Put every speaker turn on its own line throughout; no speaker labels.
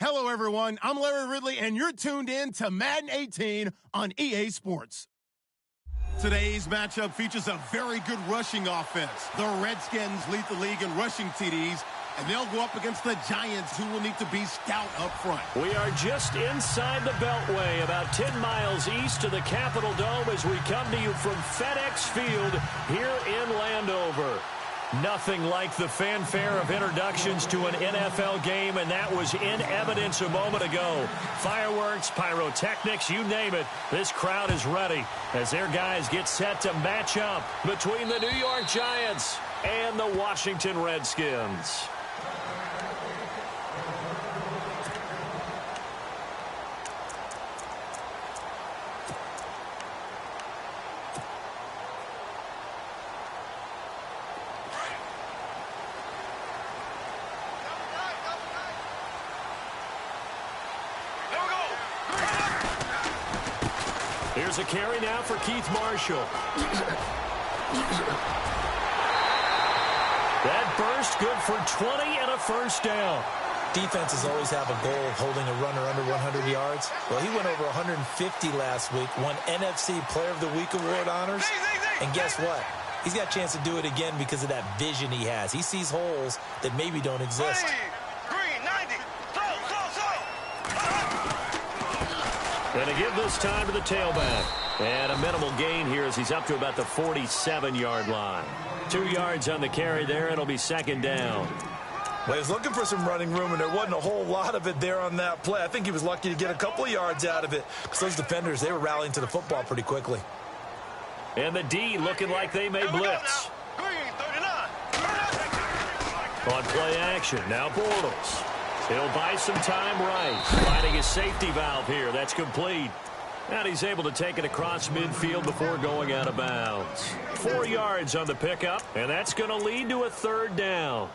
Hello, everyone. I'm Larry Ridley, and you're tuned in to Madden 18 on EA Sports. Today's matchup features a very good rushing offense. The Redskins lead the league in rushing TDs, and they'll go up against the Giants, who will need to be stout up front.
We are just inside the Beltway, about 10 miles east of the Capitol Dome as we come to you from FedEx Field here in Landover. Nothing like the fanfare of introductions to an NFL game, and that was in evidence a moment ago. Fireworks, pyrotechnics, you name it. This crowd is ready as their guys get set to match up between the New York Giants and the Washington Redskins. Here's a carry now for Keith Marshall. That burst good for 20 and a first down.
Defenses always have a goal of holding a runner under 100 yards. Well, he went over 150 last week, won NFC Player of the Week award honors. And guess what? He's got a chance to do it again because of that vision he has. He sees holes that maybe don't exist.
And to give this time to the tailback. And a minimal gain here as he's up to about the 47-yard line. 2 yards on the carry there. It'll be second down.
Well, he was looking for some running room, and there wasn't a whole lot of it there on that play. I think he was lucky to get a couple of yards out of it because those defenders, they were rallying to the football pretty quickly.
And the D looking like they may blitz. On play action, now Bortles. He'll buy some time right. Finding his safety valve here. That's complete. And he's able to take it across midfield before going out of bounds. 4 yards on the pickup, and that's going to lead to a third down.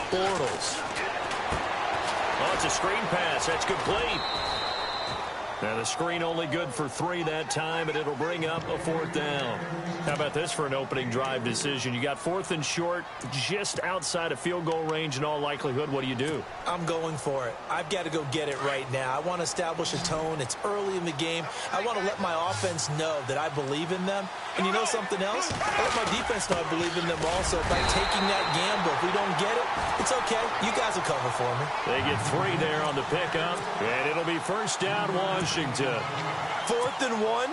Bortles. Oh, it's a screen pass. That's complete. And the screen only good for 3 that time, and it'll bring up a fourth down. How about this for an opening drive decision? You got 4th and short, just outside of field goal range in all likelihood. What do?
I'm going for it. I've got to go get it right now. I want to establish a tone. It's early in the game. I want to let my offense know that I believe in them. And you know something else? I let my defense know I believe in them also by taking that gamble. If we don't get it, it's okay. You guys will cover for me.
They get 3 there on the pickup, and it'll be first down Washington.
4th and 1.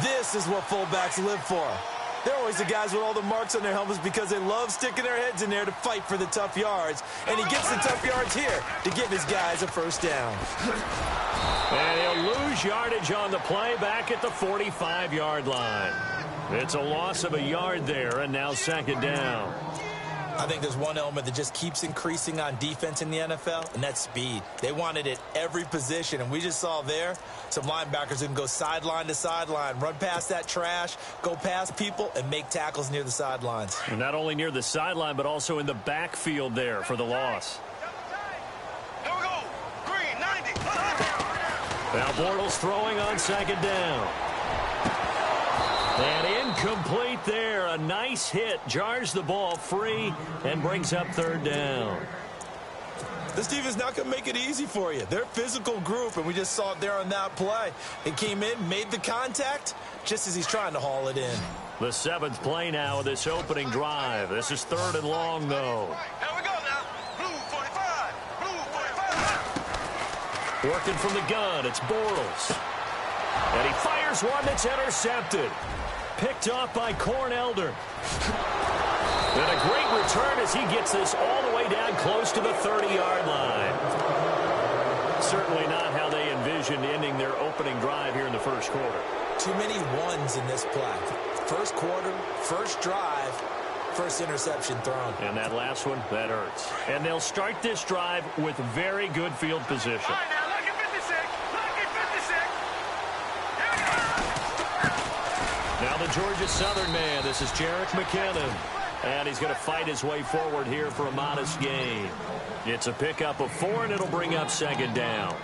This is what fullbacks live for. They're always the guys with all the marks on their helmets because they love sticking their heads in there to fight for the tough yards. And he gets the tough yards here to give his guys a first down.
And he'll lose yardage on the play back at the 45-yard line. It's a loss of a yard there, and now second down.
I think there's one element that just keeps increasing on defense in the NFL, and that's speed. They want it at every position, and we just saw there some linebackers who can go sideline to sideline, run past that trash, go past people, and make tackles near the sidelines.
And not only near the sideline, but also in the backfield there for the loss.
Here we go. Green, 90.
Now Bortles throwing on second down. And incomplete there. A nice hit. Jars the ball free and brings up third down.
This defense not going to make it easy for you. They're a physical group, and we just saw it there on that play. He came in, made the contact, just as he's trying to haul it in.
The 7th play now of this opening drive. This is 3rd and long, though.
Here we go now. Blue 45. Blue 45.
Working from the gun, it's Bortles. And he fires one that's intercepted. Picked off by Corn Elder. And a great return as he gets this all the way down close to the 30-yard line. Certainly not how they envisioned ending their opening drive here in the first quarter.
Too many ones in this play. First quarter, first drive, first interception thrown.
And that last one, that hurts. And they'll start this drive with very good field position.
All right, now, look at 56. Look at 56.
Now the Georgia Southern man. This is Jerick McKinnon. And he's going to fight his way forward here for a modest gain. It's a pickup of 4, and it'll bring up second down.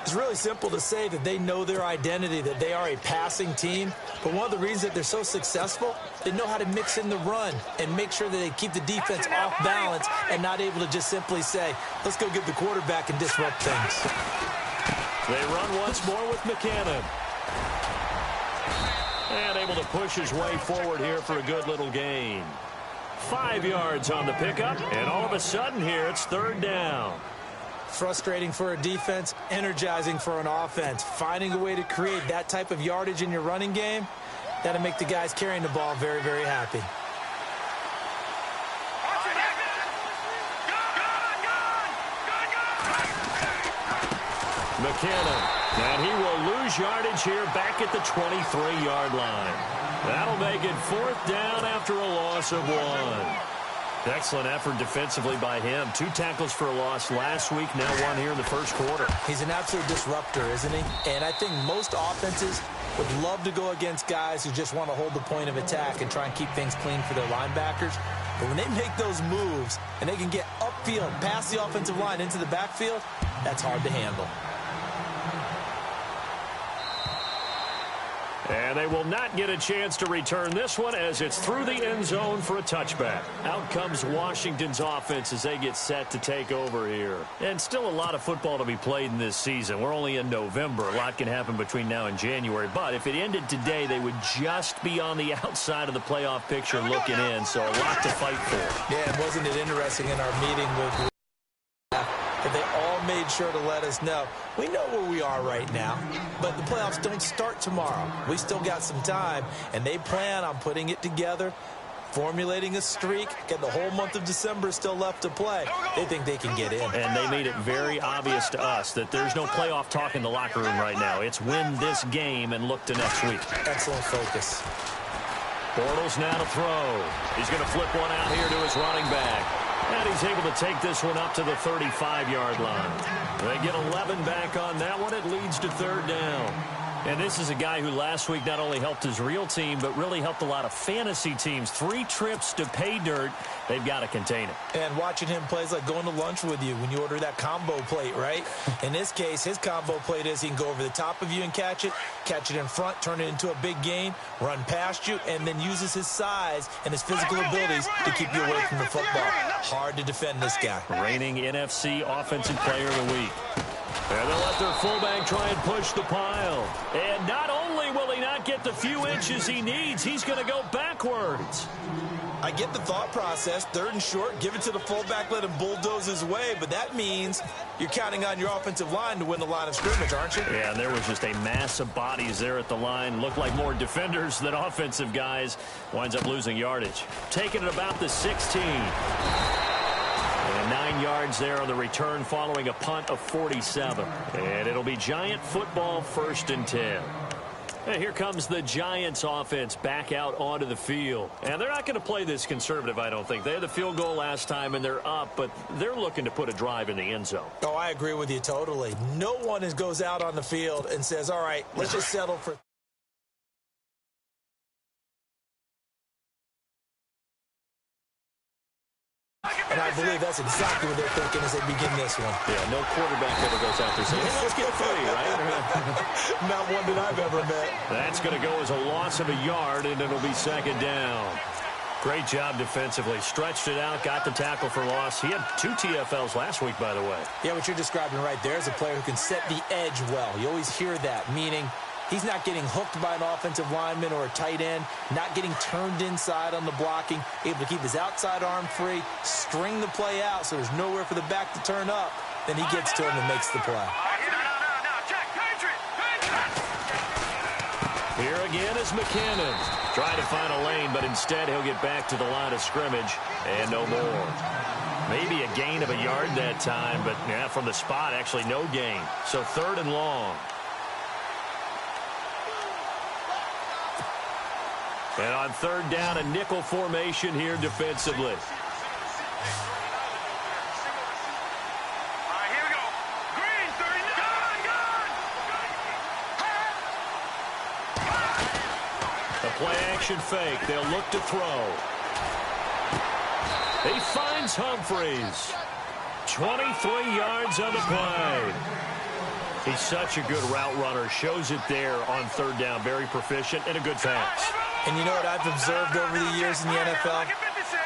It's really simple to say that they know their identity, that they are a passing team. But one of the reasons that they're so successful, they know how to mix in the run and make sure that they keep the defense off balance and not able to just simply say, let's go get the quarterback and disrupt things.
They run once more with McCannon. And able to push his way forward here for a good little gain. 5 yards on the pickup, and all of a sudden here it's third down.
Frustrating for a defense, energizing for an offense. Finding a way to create that type of yardage in your running game, that'll make the guys carrying the ball very, very happy.
McCannon, and he will lose yardage here back at the 23-yard line. That'll make it fourth down after a loss of 1. Excellent effort defensively by him. 2 tackles for a loss last week, now 1 here in the first quarter.
He's an absolute disruptor, isn't he? And I think most offenses would love to go against guys who just want to hold the point of attack and try and keep things clean for their linebackers. But when they make those moves and they can get upfield, past the offensive line into the backfield, that's hard to handle.
And they will not get a chance to return this one as it's through the end zone for a touchback. Out comes Washington's offense as they get set to take over here. And still a lot of football to be played in this season. We're only in November. A lot can happen between now and January. But if it ended today, they would just be on the outside of the playoff picture looking in. So a lot to fight for.
Yeah, and wasn't it interesting in our meeting with that they all made sure to let us know. We know where we are right now, but the playoffs don't start tomorrow. We still got some time, and they plan on putting it together, formulating a streak, get the whole month of December still left to play. They think they can get in.
And they made it very obvious to us that there's no playoff talk in the locker room right now. It's win this game and look to next week.
Excellent focus.
Bortles now to throw. He's going to flip one out here to his running back. And he's able to take this one up to the 35-yard line. They get 11 back on that one. It leads to third down. And this is a guy who last week not only helped his real team, but really helped a lot of fantasy teams. 3 trips to pay dirt. They've got to contain it.
And watching him play is like going to lunch with you when you order that combo plate, right? In this case, his combo plate is he can go over the top of you and catch it in front, turn it into a big gain, run past you, and then uses his size and his physical abilities to keep you away from the football. Hard to defend this guy.
Reigning NFC Offensive Player of the Week. And they'll let their fullback try and push the pile. And not only will he not get the few inches he needs, he's going to go backwards.
I get the thought process, third and short, give it to the fullback, let him bulldoze his way, but that means you're counting on your offensive line to win the line of scrimmage, aren't you?
Yeah, and there was just a mass of bodies there at the line. Looked like more defenders than offensive guys. Winds up losing yardage. Taking it about the 16. And 9 yards there on the return following a punt of 47. And it'll be Giant football, 1st and 10. And here comes the Giants offense back out onto the field. And they're not going to play this conservative, I don't think. They had the field goal last time, and they're up, but they're looking to put a drive in the end zone.
Oh, I agree with you totally. No one goes out on the field and says, all right, let's just settle for... And I believe that's exactly what they're thinking as they begin this one.
Yeah, no quarterback ever goes out there saying, hey, let's get 3, right?
Not one that I've ever met.
That's going to go as a loss of a yard, and it'll be 2nd down. Great job defensively. Stretched it out, got the tackle for loss. He had 2 TFLs last week, by the way.
Yeah, what you're describing right there is a player who can set the edge well. You always hear that, meaning he's not getting hooked by an offensive lineman or a tight end, not getting turned inside on the blocking, able to keep his outside arm free, string the play out so there's nowhere for the back to turn up. Then he gets to him and makes the play.
Here again is McCannon. Trying to find a lane, but instead he'll get back to the line of scrimmage and no more. Maybe a gain of a yard that time, but yeah, from the spot, actually no gain. So 3rd and long. And on 3rd down, a nickel formation here defensively.
All right, here we go. Green, 39.
A play-action fake. They'll look to throw. He finds Humphries. 23 yards on the play. He's such a good route runner. Shows it there on third down. Very proficient and a good pass.
And you know what I've observed over the years in the NFL?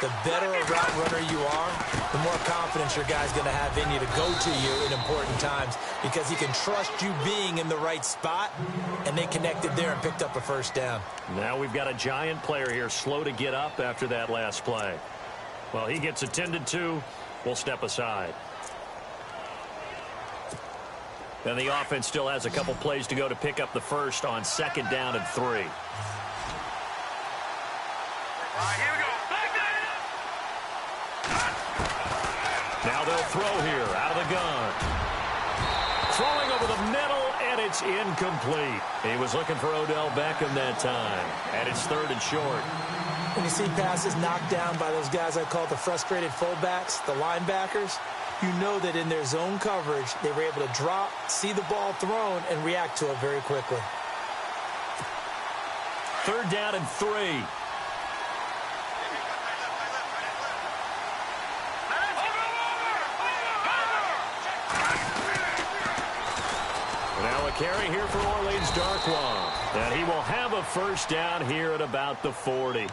The better a route runner you are, the more confidence your guy's going to have in you to go to you in important times because he can trust you being in the right spot, and they connected there and picked up a first down.
Now we've got a Giant player here slow to get up after that last play. Well, he gets attended to. We'll step aside. And the offense still has a couple plays to go to pick up the first on 2nd down and 3.
Here we go.
Now they'll throw here out of the gun. Throwing over the middle, and it's incomplete. He was looking for Odell Beckham that time. And it's 3rd and short.
When you see passes knocked down by those guys I call the frustrated fullbacks, the linebackers, you know that in their zone coverage, they were able to drop, see the ball thrown, and react to it very quickly.
3rd down and 3. Now a carry here for Orleans Darkwa. And he will have a first down here at about the 40.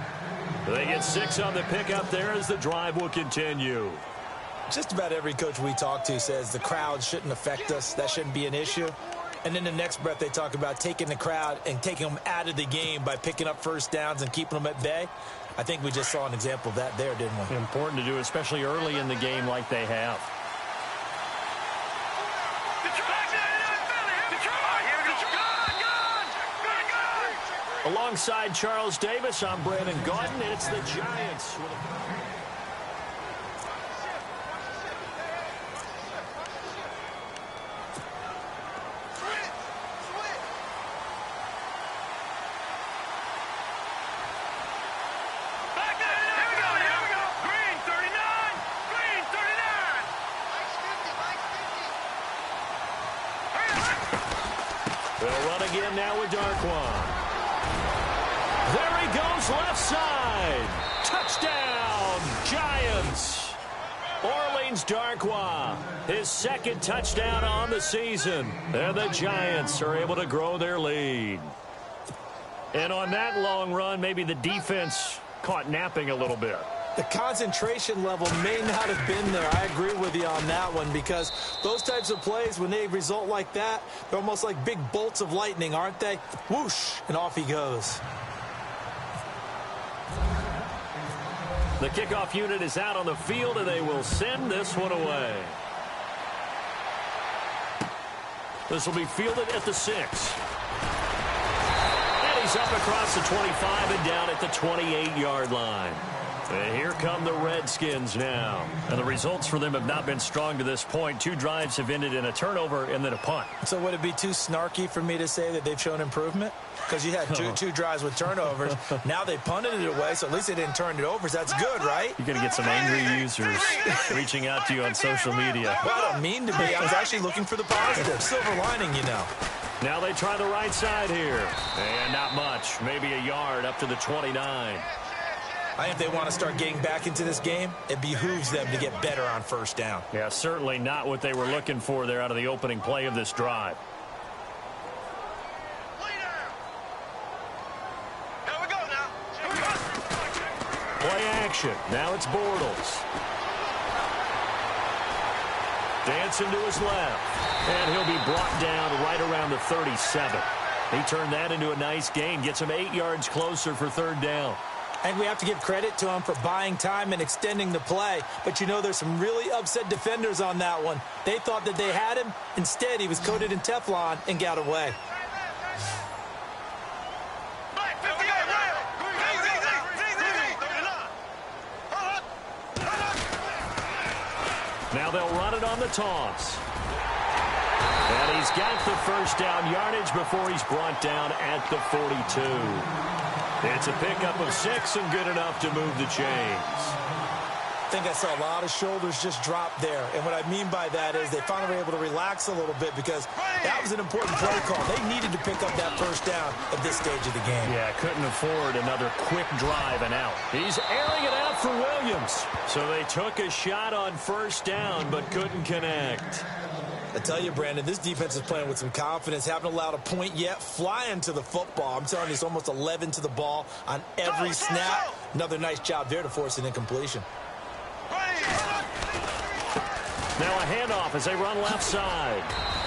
They get 6 on the pickup there as the drive will continue.
Just about every coach we talk to says the crowd shouldn't affect us. That shouldn't be an issue. And in the next breath, they talk about taking the crowd and taking them out of the game by picking up first downs and keeping them at bay. I think we just saw an example of that there, didn't we?
Important to do, especially early in the game like they have. Alongside Charles Davis, I'm Brandon Gaudin, and it's the Giants. They'll run again now with Darkwa. There he goes, left side. Touchdown, Giants. Orleans Darkwa, his 2nd touchdown on the season. And the Giants are able to grow their lead. And on that long run, maybe the defense caught napping a little bit.
The concentration level may not have been there. I agree with you on that one because those types of plays, when they result like that, they're almost like big bolts of lightning, aren't they? Whoosh, and off he goes.
The kickoff unit is out on the field, and they will send this one away. This will be fielded at the 6. And he's up across the 25 and down at the 28-yard line. And here come the Redskins now. And the results for them have not been strong to this point. 2 drives have ended in a turnover and then a punt.
So would it be too snarky for me to say that they've shown improvement? Because you had two drives with turnovers. Now they punted it away, so at least they didn't turn it over. So that's good, right?
You're going to get some angry users reaching out to you on social media.
Well, I don't mean to be. I was actually looking for the positive. Silver lining, you know.
Now they try the right side here. And not much. Maybe a yard up to the 29.
I think if they want to start getting back into this game, it behooves them to get better on first down.
Yeah, certainly not what they were looking for there out of the opening play of this drive.
Here we go now.
Play action. Now it's Bortles. Dancing to his left. And he'll be brought down right around the 37. He turned that into a nice gain. Gets him 8 yards closer for 3rd down.
And we have to give credit to him for buying time and extending the play. But you know there's some really upset defenders on that one. They thought that they had him. Instead, he was coated in Teflon and got away.
Now they'll run it on the toss. And he's got the first down yardage before he's brought down at the 42. It's a pickup of 6 and good enough to move the chains.
I think I saw a lot of shoulders just drop there. And what I mean by that is they finally were able to relax a little bit because that was an important play call. They needed to pick up that first down at this stage of the game.
Yeah, couldn't afford another quick drive and out. He's airing it out for Williams. So they took a shot on first down but couldn't connect.
I tell you, Brandon, this defense is playing with some confidence. Haven't allowed a point yet. Flying to the football. I'm telling you, it's almost 11 to the ball on every snap. Another nice job there to force an incompletion.
Now a handoff as they run left side.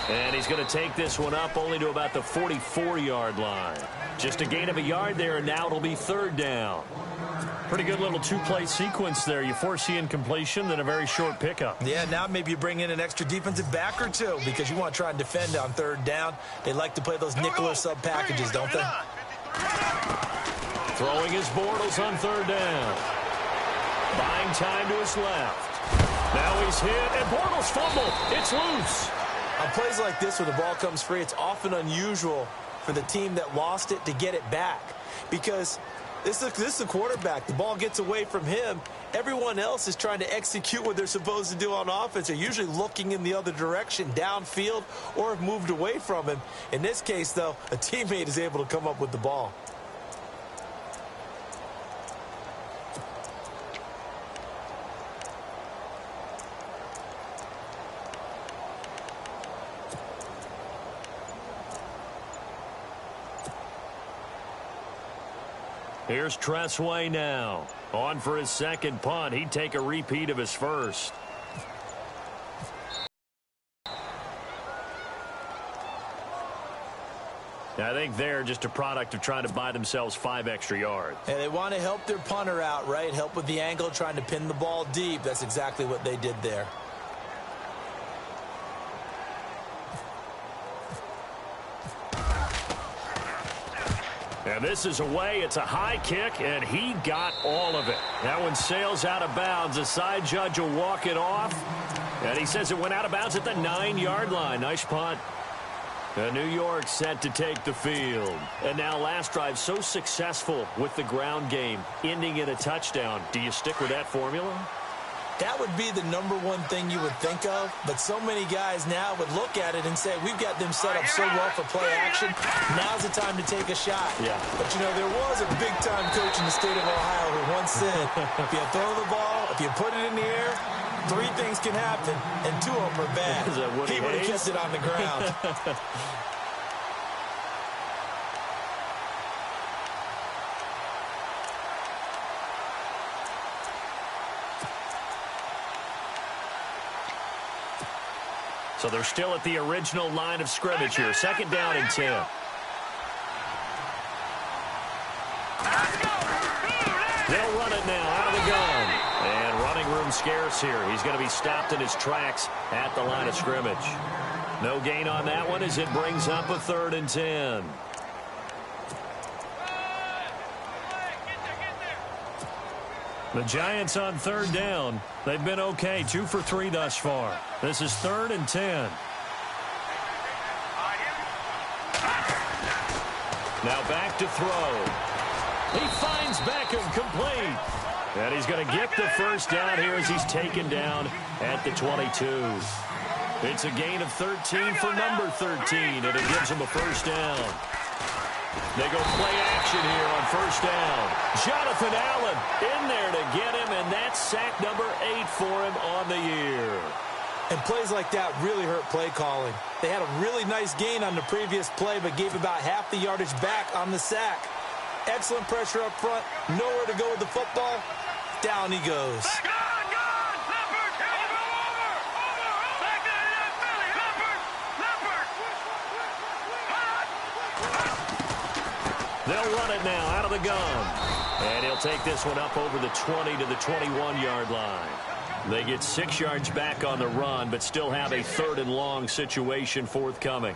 And he's going to take this one up only to about the 44-yard line. Just a gain of a yard there, and now it'll be third down. Pretty good little two-play sequence there. You force the incompletion, then a very short pickup.
Yeah, now maybe you bring in an extra defensive back or two because you want to try and defend on third down. They like to play those nickel or sub packages, don't they?
Throwing his Bortles on third down. Buying time to his left. Now he's hit, and Bortles fumbled. It's loose.
On plays like this where the ball comes free, it's often unusual for the team that lost it to get it back because this is the quarterback. The ball gets away from him. Everyone else is trying to execute what they're supposed to do on offense. They're usually looking in the other direction, downfield, or have moved away from him. In this case, though, a teammate is able to come up with the ball.
Here's Tressway now. On for his second punt. He'd take a repeat of his first. I think they're just a product of trying to buy themselves 5 extra yards.
And they want to help their punter out, right? Help with the angle, trying to pin the ball deep. That's exactly what they did there.
And this is away. It's a high kick, and he got all of it. That one sails out of bounds. The side judge will walk it off. And he says it went out of bounds at the 9-yard line. Nice punt. New York set to take the field. And now last drive so successful with the ground game, ending in a touchdown. Do you stick with that formula?
That would be the #1 thing you would think of, but so many guys now would look at it and say, we've got them set up so well for play action, now's the time to take a shot.
Yeah.
But, you know, there was a big-time coach in the state of Ohio who once said, if you throw the ball, if you put it in the air, 3 things can happen, and 2 of them are bad. He would have kept it on the ground.
So they're still at the original line of scrimmage here. Second down and 10. They'll run it now out of the gun. And running room scarce here. He's going to be stopped in his tracks at the line of scrimmage. No gain on that one as it brings up a 3rd and 10. The Giants on 3rd down. They've been okay, 2 for 3 thus far. This is 3rd and 10. Now back to throw. He finds Beckham complete. And he's going to get the first down here as he's taken down at the 22. It's a gain of 13 for number 13, and it gives him a first down. They go play action here on first down. Jonathan Allen in there to get him, and that's sack number 8 for him on the year.
And plays like that really hurt play calling. They had a really nice gain on the previous play, but gave about half the yardage back on the sack. Excellent pressure up front. Nowhere to go with the football. Down he goes.
They'll run it now out of the gun. And he'll take this one up over the 20 to the 21-yard line. They get 6 yards back on the run, but still have a 3rd and long situation forthcoming.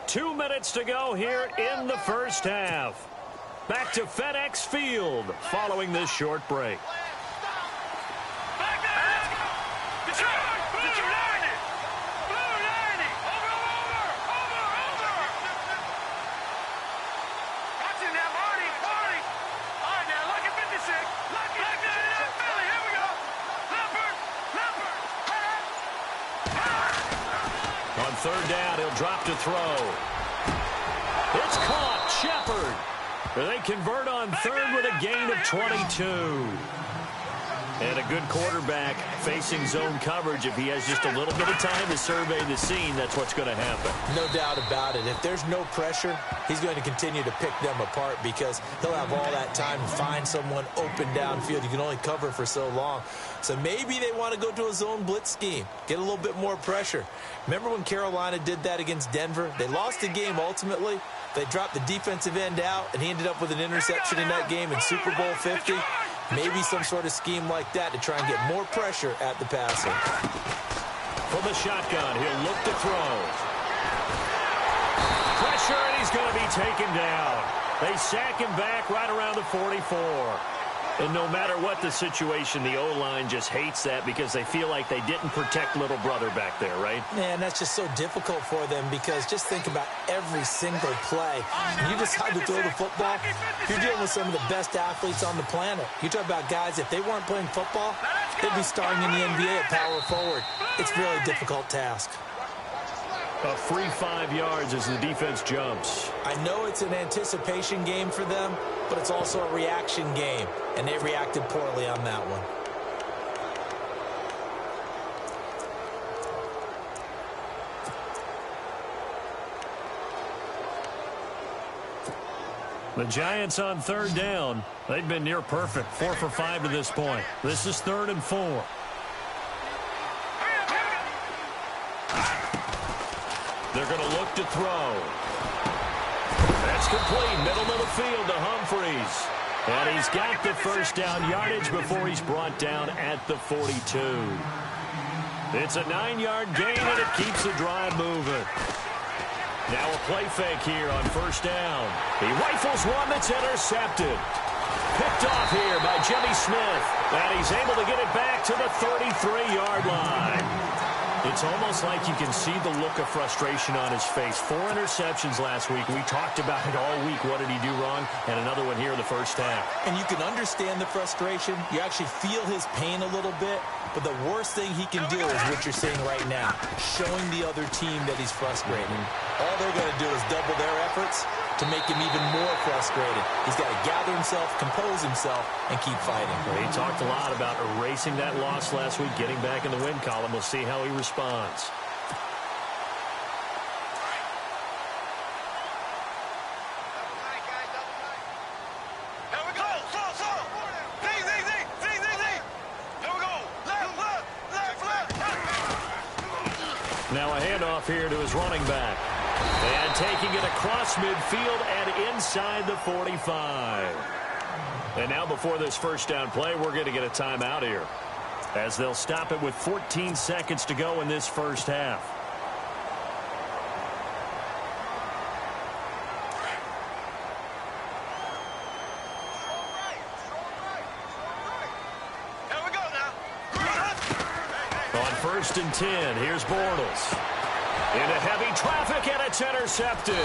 Two minutes to go here in the first half. Back to FedEx Field following this short break. On 3rd down, he'll drop to throw. It's caught. Shepard. They convert on third with a gain of 22. And a good quarterback facing zone coverage. If he has just a little bit of time to survey the scene, that's what's going to happen.
No doubt about it. If there's no pressure, he's going to continue to pick them apart because he'll have all that time to find someone open downfield. You can only cover for so long. So maybe they want to go to a zone blitz scheme, get a little bit more pressure. Remember when Carolina did that against Denver? They lost the game ultimately. They dropped the defensive end out, and he ended up with an interception in that game in Super Bowl 50. Maybe some sort of scheme like that to try and get more pressure at the passer.
From the shotgun, he'll look to throw. Pressure, and he's going to be taken down. They sack him back right around the 44. And no matter what the situation, the O-line just hates that because they feel like they didn't protect little brother back there, right?
Man, that's just so difficult for them because just think about every single play. When you decide to throw the football, you're dealing with some of the best athletes on the planet. You talk about guys, if they weren't playing football, they'd be starring in the NBA at power forward. It's a really difficult task.
A free 5 yards as the defense jumps.
I know it's an anticipation game for them, but it's also a reaction game, and they reacted poorly on that one.
The Giants on third down. They've been near perfect, 4 for 5 to this point. This is 3rd and 4. They're going to look to throw. That's complete. Middle of the field to Humphries. And he's got the first down yardage before he's brought down at the 42. It's a 9-yard gain, and it keeps the drive moving. Now a play fake here on first down. He rifles one that's intercepted. Picked off here by Jimmy Smith. And he's able to get it back to the 33-yard line. It's almost like you can see the look of frustration on his face. 4 interceptions last week. We talked about it all week. What did he do wrong? And another one here in the first half.
And you can understand the frustration. You actually feel his pain a little bit. But the worst thing he can do is what you're seeing right now, showing the other team that he's frustrated. All they're going to do is double their efforts to make him even more frustrated. He's got to gather himself, compose himself, and keep fighting.
Well, he talked a lot about erasing that loss last week, getting back in the win column. We'll see how he responds. Now a handoff here to his running back. And taking it across midfield and inside the 45. And now before this first down play, we're going to get a timeout here, as they'll stop it with 14 seconds to go in this first half. On 1st and 10, here's Bortles. Into heavy traffic, and it's intercepted.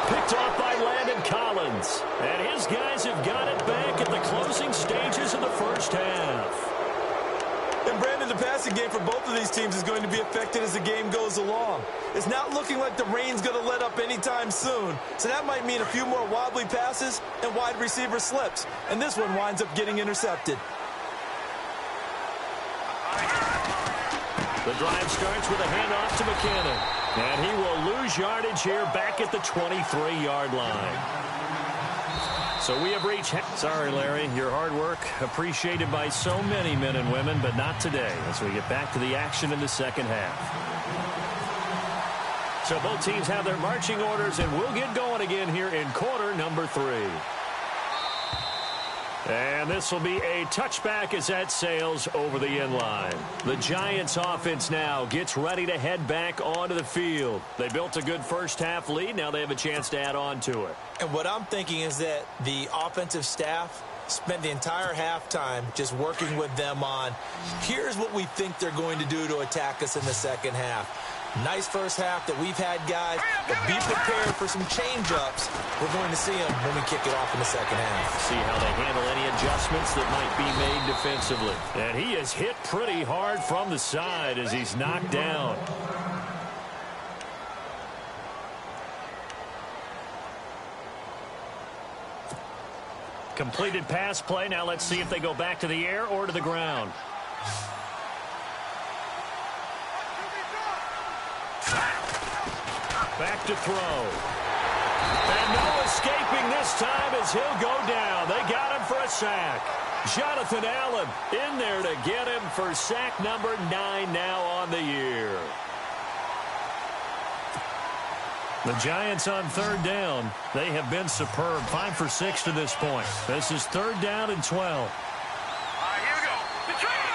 Picked off by Landon Collins. And his guys have got it back at the closing stages of the first half.
And Brandon, the passing game for both of these teams is going to be affected as the game goes along. It's not looking like the rain's going to let up anytime soon. So that might mean a few more wobbly passes and wide receiver slips. And this one winds up getting intercepted.
The drive starts with a handoff to McKinnon. And he will lose yardage here back at the 23-yard line. So we have reached... Sorry, Larry, your hard work appreciated by so many men and women, but not today as we get back to the action in the second half. So both teams have their marching orders, and we'll get going again here in quarter number 3. And this will be a touchback as that sails over the end line. The Giants offense now gets ready to head back onto the field. They built a good first half lead. Now they have a chance to add on to it.
And what I'm thinking is that the offensive staff spent the entire halftime just working with them on, here's what we think they're going to do to attack us in the second half. Nice first half that we've had, guys, but be prepared for some change-ups. We're going to see them when we kick it off in the second half.
See how they handle any adjustments that might be made defensively. And he is hit pretty hard from the side as he's knocked down. Completed pass play. Now let's see if they go back to the air or to the ground. Back to throw. And no escaping this time as he'll go down. They got him for a sack. Jonathan Allen in there to get him for sack number 9 now on the year. The Giants on third down. They have been superb. 5 for 6 to this point. This is third down and 12.
All right, here we go. Detroit!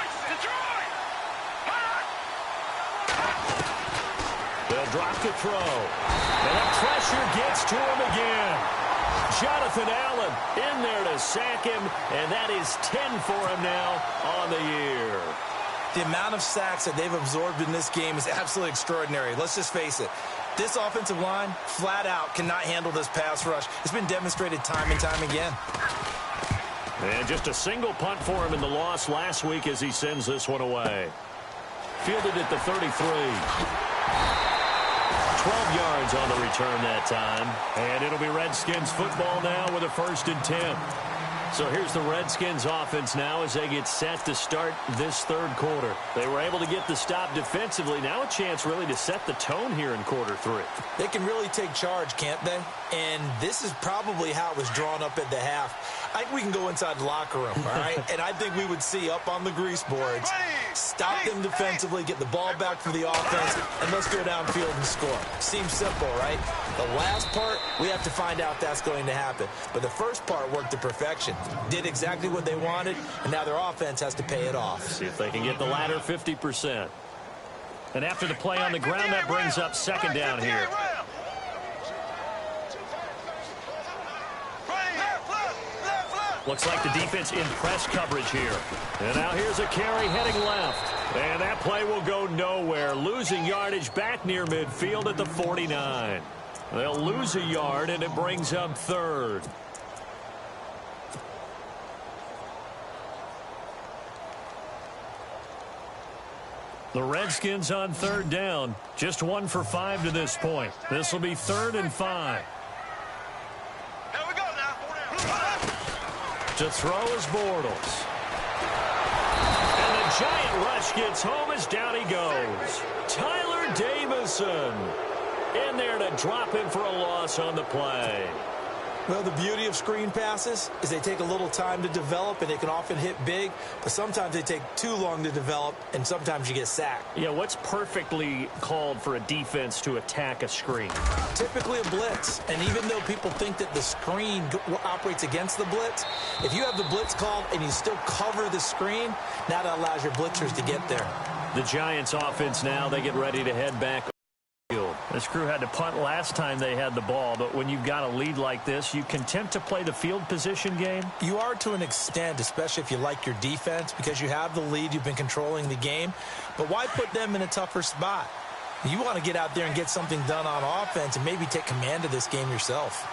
They'll drop the throw. And the pressure gets to him again. Jonathan Allen in there to sack him, and that is 10 for him now on the year.
The amount of sacks that they've absorbed in this game is absolutely extraordinary. Let's just face it. This offensive line, flat out, cannot handle this pass rush. It's been demonstrated time and time again.
And just a single punt for him in the loss last week as he sends this one away. Fielded at the 33. 12 yards on the return that time. And it'll be Redskins football now with a 1st and 10. So here's the Redskins offense now as they get set to start this third quarter. They were able to get the stop defensively. Now a chance really to set the tone here in quarter 3.
They can really take charge, can't they? And this is probably how it was drawn up at the half. I think we can go inside the locker room, all right? And I think we would see up on the grease boards, stop them defensively, get the ball back for the offense, and let's go downfield and score. Seems simple, right? The last part, we have to find out if that's going to happen. But the first part worked to perfection. Did exactly what they wanted, and now their offense has to pay it off.
See if they can get the latter 50%. And after the play on the ground, that brings up second down here. Looks like the defense in press coverage here. And now here's a carry heading left. And that play will go nowhere. Losing yardage back near midfield at the 49. They'll lose a yard, and it brings up third. The Redskins on third down. Just 1 for 5 to this point. This will be 3rd and 5.
Here we go now.
To throw is Bortles. And the giant rush gets home as down he goes. Tyler Davison in there to drop him for a loss on the play.
Well, the beauty of screen passes is they take a little time to develop, and they can often hit big, but sometimes they take too long to develop, and sometimes you get sacked.
Yeah, what's perfectly called for a defense to attack a screen?
Typically a blitz, and even though people think that the screen operates against the blitz, if you have the blitz called and you still cover the screen, now that allows your blitzers to get there.
The Giants offense now, they get ready to head back. This crew had to punt last time they had the ball, but when you've got a lead like this, you content to play the field position game?
You are to an extent, especially if you like your defense, because you have the lead, you've been controlling the game. But why put them in a tougher spot? You want to get out there and get something done on offense and maybe take command of this game yourself.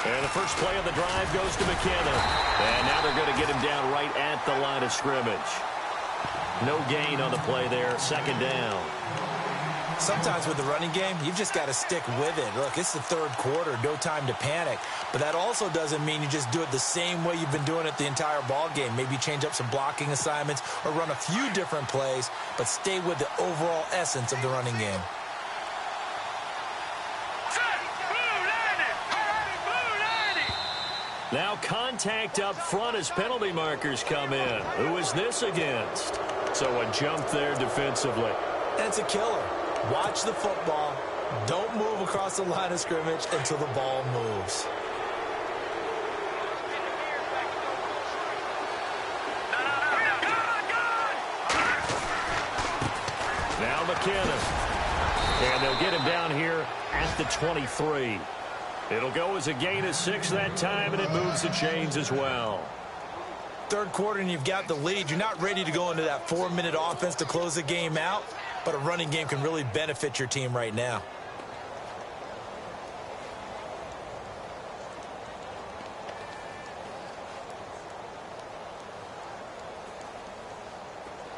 And the first play of the drive goes to McKinnon. And now they're going to get him down right at the line of scrimmage. No gain on the play there, 2nd down.
Sometimes with the running game, you've just got to stick with it. Look, it's the third quarter, no time to panic. But that also doesn't mean you just do it the same way you've been doing it the entire ball game. Maybe change up some blocking assignments or run a few different plays, but stay with the overall essence of the running game.
Now contact up front as penalty markers come in. Who is this against? So a jump there defensively.
And it's a killer. Watch the football. Don't move across the line of scrimmage until the ball moves.
Now McKinnon. And they'll get him down here at the 23. It'll go as a gain of 6 that time, and it moves the chains as well.
Third quarter, and you've got the lead. You're not ready to go into that 4-minute offense to close the game out, but a running game can really benefit your team right now.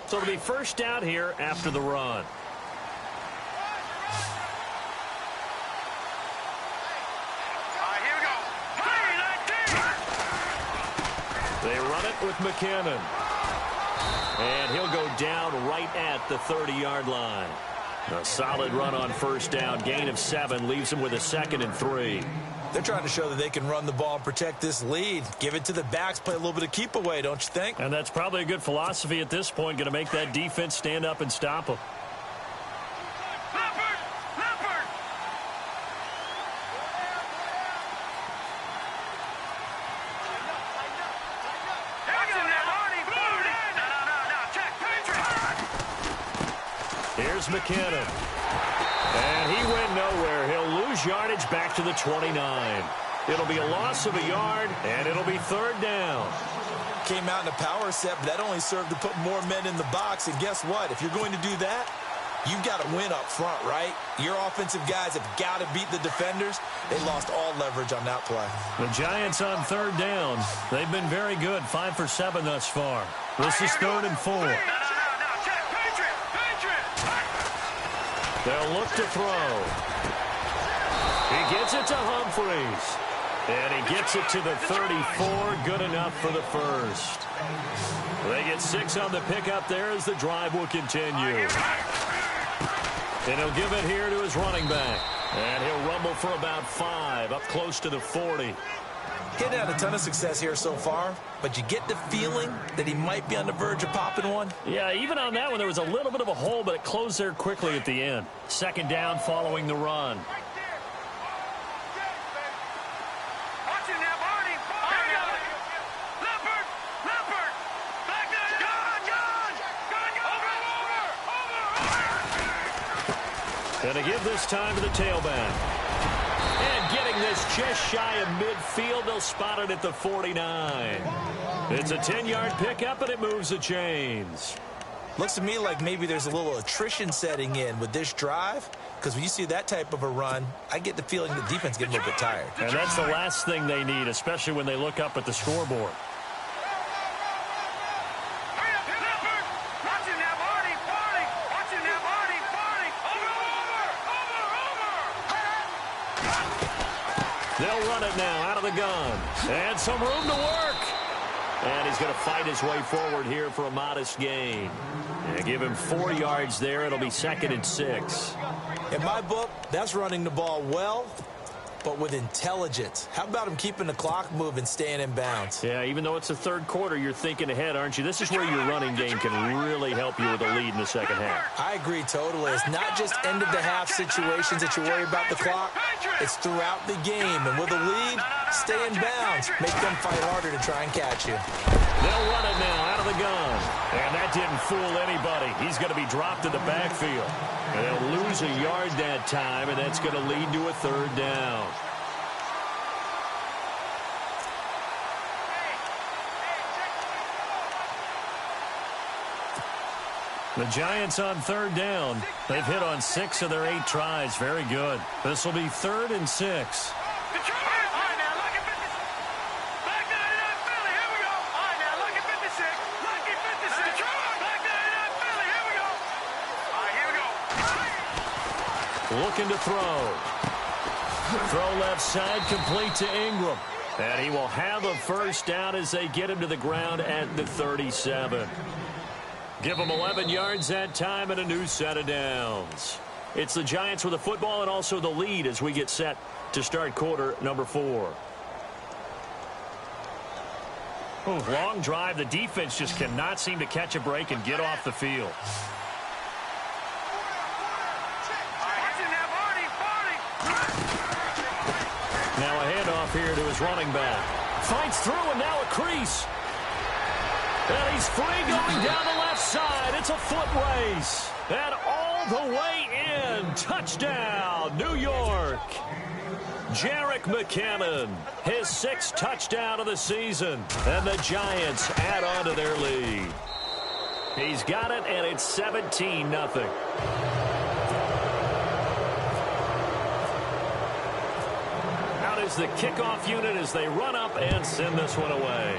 So it'll be first down here after the run.
Here we
They run it with McKinnon. And he'll go down right at the 30-yard line. A solid run on first down. Gain of 7 leaves him with a 2nd and 3.
They're trying to show that they can run the ball and protect this lead. Give it to the backs, play a little bit of keep away, don't you think?
And that's probably a good philosophy at this point. Going to make that defense stand up and stop them. Here's McKinnon. And he went nowhere. He'll lose yardage back to the 29. It'll be a loss of a yard, and it'll be 3rd down.
Came out in a power set, but that only served to put more men in the box. And guess what? If you're going to do that, you've got to win up front, right? Your offensive guys have got to beat the defenders. They lost all leverage on that play.
The Giants on 3rd down. They've been very good, 5 for 7 thus far. This is 3rd and 4. They'll look to throw. He gets it to Humphreys. And he gets it to the 34. Good enough for the first. They get 6 on the pickup there as the drive will continue. And he'll give it here to his running back. And he'll rumble for about 5, up close to the 40.
He's had a ton of success here so far, but you get the feeling that he might be on the verge of popping one.
Yeah, even on that one, there was a little bit of a hole, but it closed there quickly at the end. 2nd down following the run. Gonna give this time to the tailback. And getting this just shy of midfield, they'll spot it at the 49. It's a 10-yard pickup, and it moves the chains.
Looks to me like maybe there's a little attrition setting in with this drive, because when you see that type of a run, I get the feeling the defense getting a little bit tired.
And that's the last thing they need, especially when they look up at the scoreboard. They'll run it now out of the gun. And some room to work. And he's going to fight his way forward here for a modest gain. And give him 4 yards there. It'll be 2nd and 6.
In my book, that's running the ball well, but with intelligence. How about him keeping the clock moving, staying in bounds?
Yeah, even though it's the 3rd quarter, you're thinking ahead, aren't you? This is where your running game can really help you with a lead in the 2nd half.
I agree totally. It's not just end-of-the-half situations that you worry about the clock. It's throughout the game. And with a lead, stay in bounds. Make them fight harder to try and catch you.
They'll run it now out of the gun. And that didn't fool anybody. He's going to be dropped in the backfield. And they'll lose a yard that time, and that's going to lead to a 3rd down. The Giants on 3rd down. They've hit on 6 of their 8 tries. Very good. This will be 3rd and 6. Looking to throw. Throw left side, complete to Ingram. And he will have a first down as they get him to the ground at the 37. Give him 11 yards that time and a new set of downs. It's the Giants with the football and also the lead as we get set to start quarter number 4. Long drive. The defense just cannot seem to catch a break and get off the field. Now a handoff here to his running back. Fights through and now a crease. And he's free going down the left side. It's a foot race. And all the way in. Touchdown, New York. Jerick McKinnon, his 6th touchdown of the season. And the Giants add on to their lead. He's got it, and it's 17-0. Out is the kickoff unit as they run up and send this one away.